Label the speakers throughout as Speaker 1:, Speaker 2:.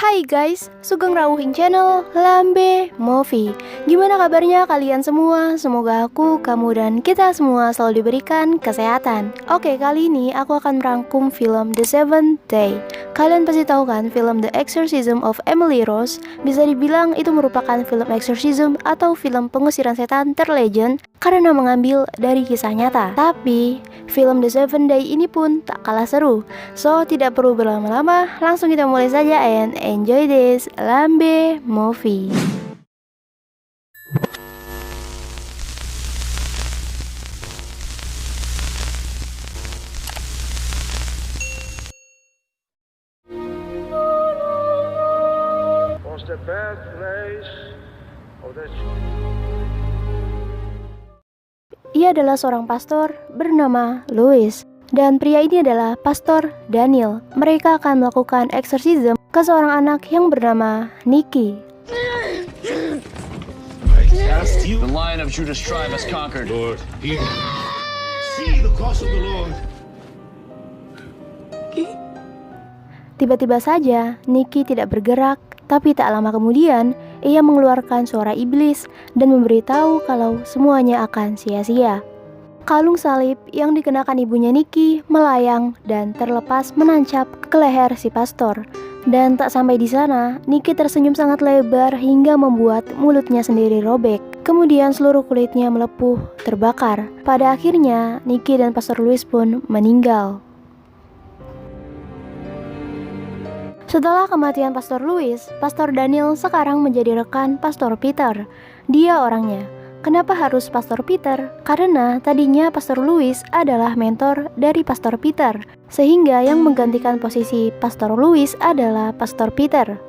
Speaker 1: Hai guys, Sugeng Rawuhing Channel, Lambe Movie. Gimana kabarnya kalian semua? Semoga aku, kamu, dan kita semua selalu diberikan kesehatan. Oke, kali ini aku akan merangkum film The Seventh Day. Kalian pasti tahu kan film The Exorcism of Emily Rose? Bisa dibilang itu merupakan film exorcism atau film pengusiran setan terlegend karena mengambil dari kisah nyata. Tapi, film The Seventh Day ini pun tak kalah seru. So, tidak perlu berlama-lama, langsung kita mulai saja and enjoy this Lambe Movie.
Speaker 2: Was the birthplace of the
Speaker 1: Ia adalah seorang pastor bernama Louis, dan pria ini adalah Pastor Daniel. Mereka akan melakukan exorcism ke seorang anak yang bernama Nicky.
Speaker 3: The Lion of Judah's tribe has conquered.
Speaker 4: Lord, hear. See the cross of the Lord.
Speaker 1: Tiba-tiba saja, Nicky tidak bergerak, tapi tak lama kemudian, ia mengeluarkan suara iblis dan memberitahu kalau semuanya akan sia-sia. Kalung salib yang dikenakan ibunya Nicky melayang dan terlepas menancap ke leher si pastor. Dan tak sampai di sana, Nicky tersenyum sangat lebar hingga membuat mulutnya sendiri robek. Kemudian seluruh kulitnya melepuh, terbakar. Pada akhirnya, Nicky dan Pastor Louis pun meninggal. Setelah kematian Pastor Louis, Pastor Daniel sekarang menjadi rekan Pastor Peter. Dia orangnya. Kenapa harus Pastor Peter? Karena tadinya Pastor Louis adalah mentor dari Pastor Peter, sehingga yang menggantikan posisi Pastor Louis adalah Pastor Peter.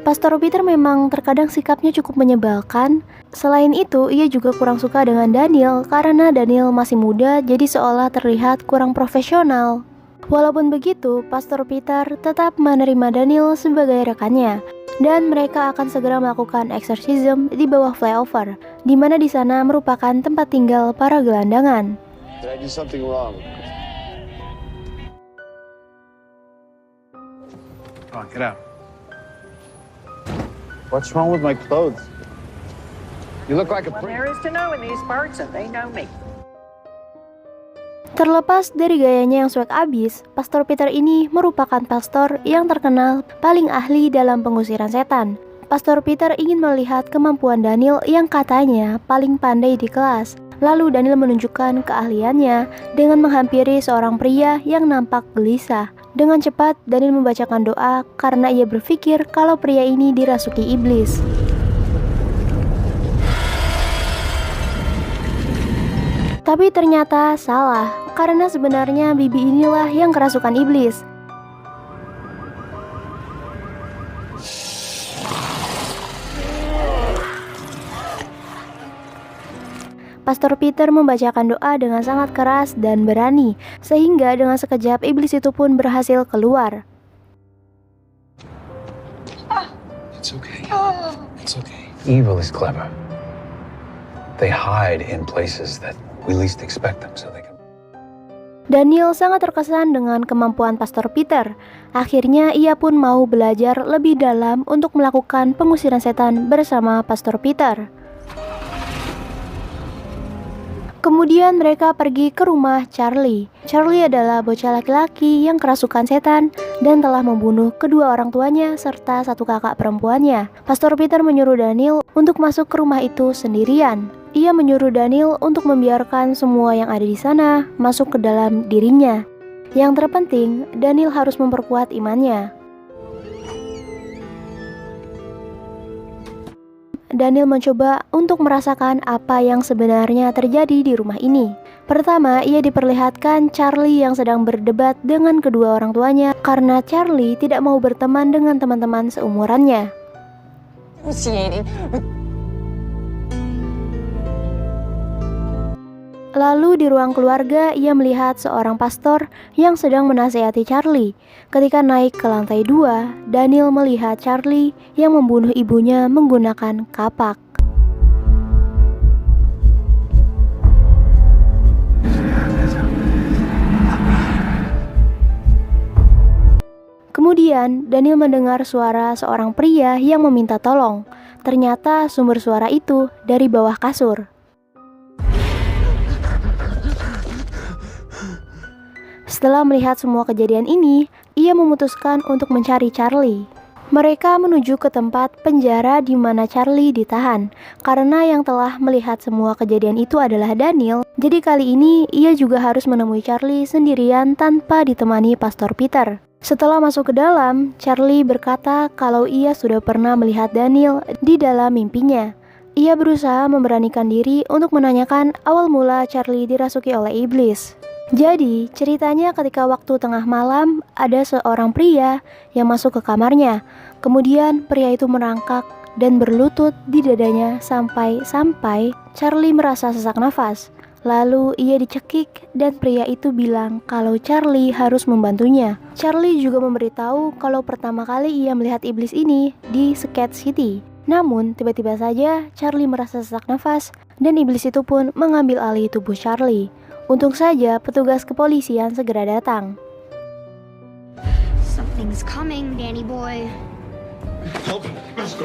Speaker 1: Pastor Peter memang terkadang sikapnya cukup menyebalkan. Selain itu, ia juga kurang suka dengan Daniel karena Daniel masih muda, jadi seolah terlihat kurang profesional. Walaupun begitu, Pastor Peter tetap menerima Daniel sebagai rekannya, dan mereka akan segera melakukan exorcism di bawah flyover, di mana di sana merupakan tempat tinggal para gelandangan.
Speaker 2: Did I do something wrong?
Speaker 3: Come on, get out.
Speaker 2: What's wrong with my clothes? You look like a
Speaker 5: Well,
Speaker 2: priest.
Speaker 5: there is to know in these parts, and they know me.
Speaker 1: Terlepas dari gayanya yang swag abis, Pastor Peter ini merupakan pastor yang terkenal paling ahli dalam pengusiran setan. Pastor Peter ingin melihat kemampuan Daniel yang katanya paling pandai di kelas. Lalu Daniel menunjukkan keahliannya dengan menghampiri seorang pria yang nampak gelisah. Dengan cepat, Daniel membacakan doa karena ia berpikir kalau pria ini dirasuki iblis. Tapi ternyata salah, karena sebenarnya bibi inilah yang kerasukan iblis. Pastor Peter membacakan doa dengan sangat keras dan berani, sehingga dengan sekejap iblis itu pun berhasil keluar.
Speaker 3: It's okay. It's okay. Evil is clever. They hide in places that we least expect them, so they can.
Speaker 1: Daniel sangat terkesan dengan kemampuan Pastor Peter. Akhirnya ia pun mau belajar lebih dalam untuk melakukan pengusiran setan bersama Pastor Peter. Kemudian mereka pergi ke rumah Charlie. Charlie adalah bocah laki-laki yang kerasukan setan dan telah membunuh kedua orang tuanya serta satu kakak perempuannya. Pastor Peter menyuruh Daniel untuk masuk ke rumah itu sendirian. Ia menyuruh Daniel untuk membiarkan semua yang ada di sana masuk ke dalam dirinya. Yang terpenting, Daniel harus memperkuat imannya. Daniel mencoba untuk merasakan apa yang sebenarnya terjadi di rumah ini. Pertama, ia diperlihatkan Charlie yang sedang berdebat dengan kedua orang tuanya karena Charlie tidak mau berteman dengan teman-teman seumurannya. Lalu di ruang keluarga, ia melihat seorang pastor yang sedang menasihati Charlie. Ketika naik ke lantai 2, Daniel melihat Charlie yang membunuh ibunya menggunakan kapak. Kemudian Daniel mendengar suara seorang pria yang meminta tolong. Ternyata sumber suara itu dari bawah kasur. Setelah melihat semua kejadian ini, ia memutuskan untuk mencari Charlie. Mereka menuju ke tempat penjara di mana Charlie ditahan. Karena yang telah melihat semua kejadian itu adalah Daniel, jadi kali ini ia juga harus menemui Charlie sendirian tanpa ditemani Pastor Peter. Setelah masuk ke dalam, Charlie berkata kalau ia sudah pernah melihat Daniel di dalam mimpinya. Ia berusaha memberanikan diri untuk menanyakan awal mula Charlie dirasuki oleh iblis. Jadi, ceritanya ketika waktu tengah malam, ada seorang pria yang masuk ke kamarnya. Kemudian pria itu merangkak dan berlutut di dadanya sampai Charlie merasa sesak nafas. Lalu ia dicekik dan pria itu bilang kalau Charlie harus membantunya. Charlie juga memberitahu kalau pertama kali ia melihat iblis ini di Skate City. Namun tiba-tiba saja Charlie merasa sesak nafas dan iblis itu pun mengambil alih tubuh Charlie. Untung saja petugas kepolisian segera datang.
Speaker 6: Something's coming, Danny boy.
Speaker 4: Okay, let's go.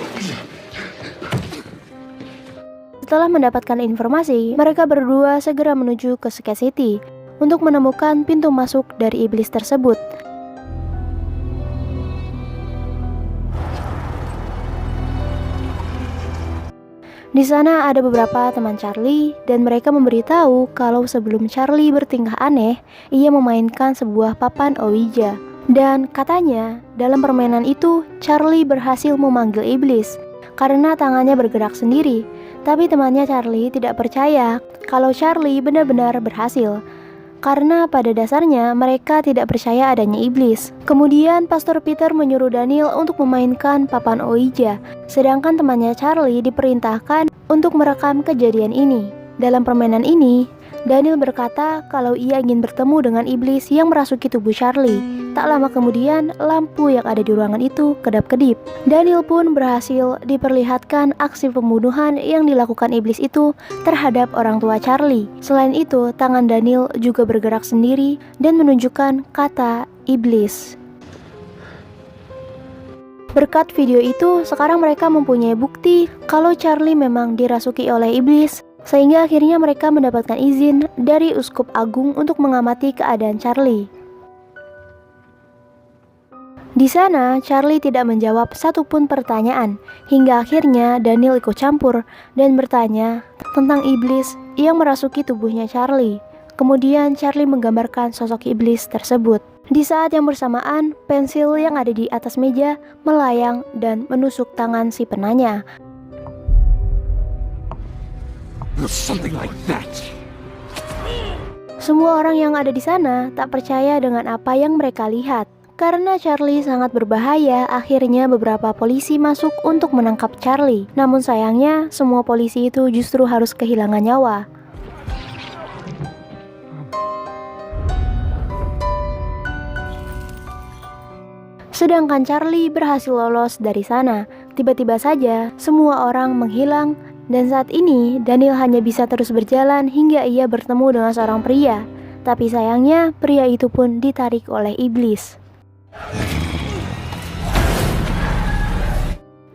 Speaker 1: Setelah mendapatkan informasi, mereka berdua segera menuju ke Skate City untuk menemukan pintu masuk dari iblis tersebut. Di sana ada beberapa teman Charlie dan mereka memberitahu kalau sebelum Charlie bertingkah aneh, ia memainkan sebuah papan Ouija. Dan katanya, dalam permainan itu Charlie berhasil memanggil iblis karena tangannya bergerak sendiri. Tapi temannya Charlie tidak percaya kalau Charlie benar-benar berhasil. Karena pada dasarnya mereka tidak percaya adanya iblis. Kemudian Pastor Peter menyuruh Daniel untuk memainkan papan Ouija, sedangkan temannya Charlie diperintahkan untuk merekam kejadian ini. Dalam permainan ini, Daniel berkata kalau ia ingin bertemu dengan iblis yang merasuki tubuh Charlie. Tak lama kemudian, lampu yang ada di ruangan itu kedap-kedip. Daniel pun berhasil diperlihatkan aksi pembunuhan yang dilakukan iblis itu terhadap orang tua Charlie. Selain itu, tangan Daniel juga bergerak sendiri dan menunjukkan kata iblis. Berkat video itu, sekarang mereka mempunyai bukti kalau Charlie memang dirasuki oleh iblis, sehingga akhirnya mereka mendapatkan izin dari Uskup Agung untuk mengamati keadaan Charlie. Di sana, Charlie tidak menjawab satupun pertanyaan, hingga akhirnya Daniel ikut campur dan bertanya tentang iblis yang merasuki tubuhnya Charlie. Kemudian Charlie menggambarkan sosok iblis tersebut. Di saat yang bersamaan, pensil yang ada di atas meja melayang dan menusuk tangan si penanya.
Speaker 4: Something like that.
Speaker 1: Semua orang yang ada di sana tak percaya dengan apa yang mereka lihat. Karena Charlie sangat berbahaya, akhirnya beberapa polisi masuk untuk menangkap Charlie. Namun sayangnya, semua polisi itu justru harus kehilangan nyawa. Sedangkan Charlie berhasil lolos dari sana. Tiba-tiba saja, semua orang menghilang. Dan saat ini, Daniel hanya bisa terus berjalan hingga ia bertemu dengan seorang pria. Tapi sayangnya, pria itu pun ditarik oleh iblis.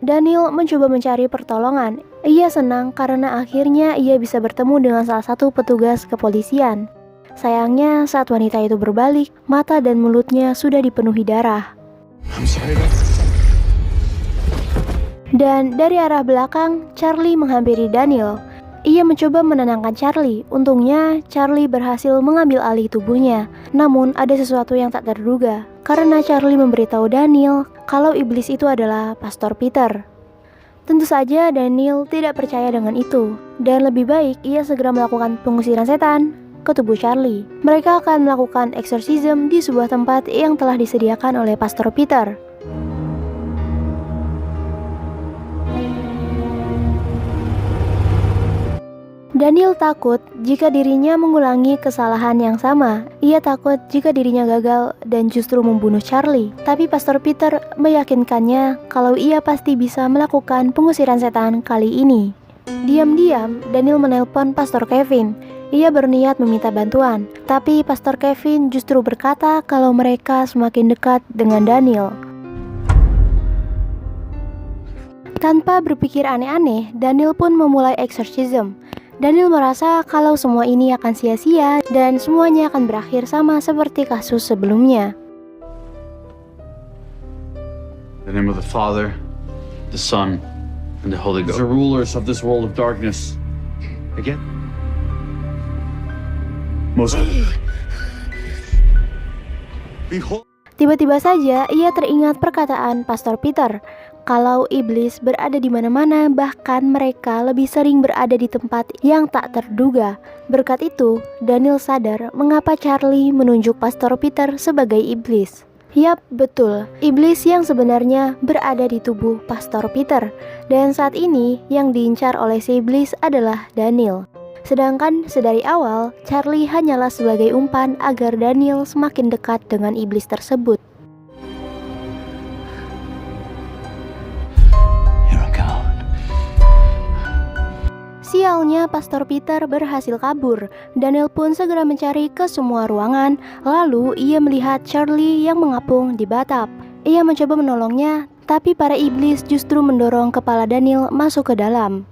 Speaker 1: Daniel mencoba mencari pertolongan. Ia senang karena akhirnya ia bisa bertemu dengan salah satu petugas kepolisian. Sayangnya saat wanita itu berbalik, mata dan mulutnya sudah dipenuhi darah. Dan dari arah belakang, Charlie menghampiri Daniel. Ia mencoba menenangkan Charlie. Untungnya, Charlie berhasil mengambil alih tubuhnya. Namun, ada sesuatu yang tak terduga. Karena Charlie memberitahu Daniel kalau iblis itu adalah Pastor Peter. Tentu saja Daniel tidak percaya dengan itu. Dan lebih baik ia segera melakukan pengusiran setan ke tubuh Charlie. Mereka akan melakukan eksorsisme di sebuah tempat yang telah disediakan oleh Pastor Peter. Daniel takut jika dirinya mengulangi kesalahan yang sama. Ia takut jika dirinya gagal dan justru membunuh Charlie. Tapi Pastor Peter meyakinkannya kalau ia pasti bisa melakukan pengusiran setan kali ini. Diam-diam, Daniel menelpon Pastor Kevin. ia berniat meminta bantuan. Tapi Pastor Kevin justru berkata kalau mereka semakin dekat dengan Daniel. Tanpa berpikir aneh-aneh, Daniel pun memulai exorcism. Daniel merasa kalau semua ini akan sia-sia dan semuanya akan berakhir sama seperti kasus sebelumnya.
Speaker 7: In the name of the Father, the Son, and the Holy Ghost. The rulers of this world of darkness. Again. Most. Behold.
Speaker 1: Tiba-tiba saja ia teringat perkataan Pastor Peter, kalau iblis berada di mana-mana, bahkan mereka lebih sering berada di tempat yang tak terduga. Berkat itu, Daniel sadar mengapa Charlie menunjuk Pastor Peter sebagai iblis. Yap, betul, iblis yang sebenarnya berada di tubuh Pastor Peter. Dan saat ini yang diincar oleh si iblis adalah Daniel. Sedangkan sedari awal, Charlie hanyalah sebagai umpan agar Daniel semakin dekat dengan iblis tersebut. Sialnya, Pastor Peter berhasil kabur. Daniel pun segera mencari ke semua ruangan. Lalu ia melihat Charlie yang mengapung di bathtub. Ia mencoba menolongnya, tapi para iblis justru mendorong kepala Daniel masuk ke dalam.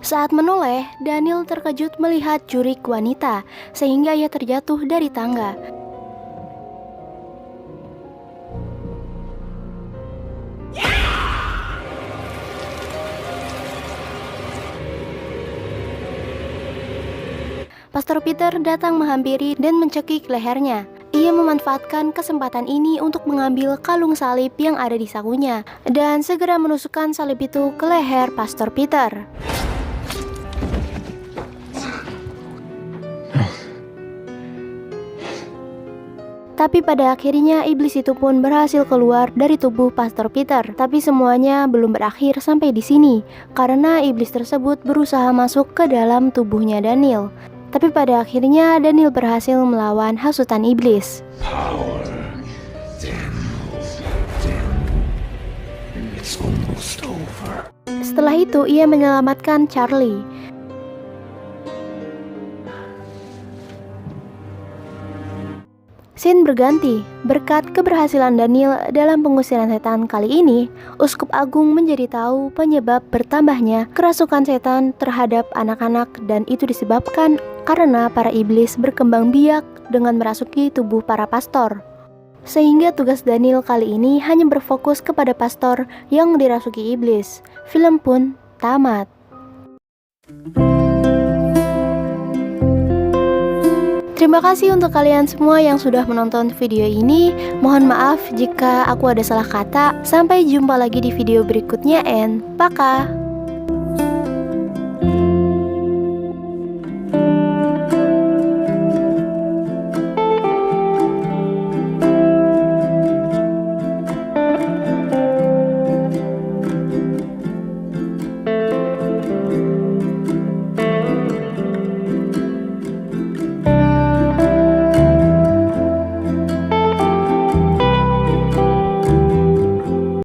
Speaker 1: Saat menoleh, Daniel terkejut melihat jurik wanita, sehingga ia terjatuh dari tangga. Pastor Peter datang menghampiri dan mencekik lehernya. Ia memanfaatkan kesempatan ini untuk mengambil kalung salib yang ada di sakunya dan segera menusukkan salib itu ke leher Pastor Peter. Tapi pada akhirnya iblis itu pun berhasil keluar dari tubuh Pastor Peter. Tapi semuanya belum berakhir sampai di sini, karena iblis tersebut berusaha masuk ke dalam tubuhnya Daniel. Tapi pada akhirnya Daniel berhasil melawan hasutan iblis.
Speaker 4: Power. It's almost over.
Speaker 1: Setelah itu ia menyelamatkan Charlie. Scene berganti. Berkat keberhasilan Daniel dalam pengusiran setan kali ini, Uskup Agung menjadi tahu penyebab bertambahnya kerasukan setan terhadap anak-anak, dan itu disebabkan karena para iblis berkembang biak dengan merasuki tubuh para pastor. Sehingga tugas Daniel kali ini hanya berfokus kepada pastor yang dirasuki iblis. Film pun tamat. Terima kasih untuk kalian semua yang sudah menonton video ini. Mohon maaf jika aku ada salah kata. Sampai jumpa lagi di video berikutnya, and paka.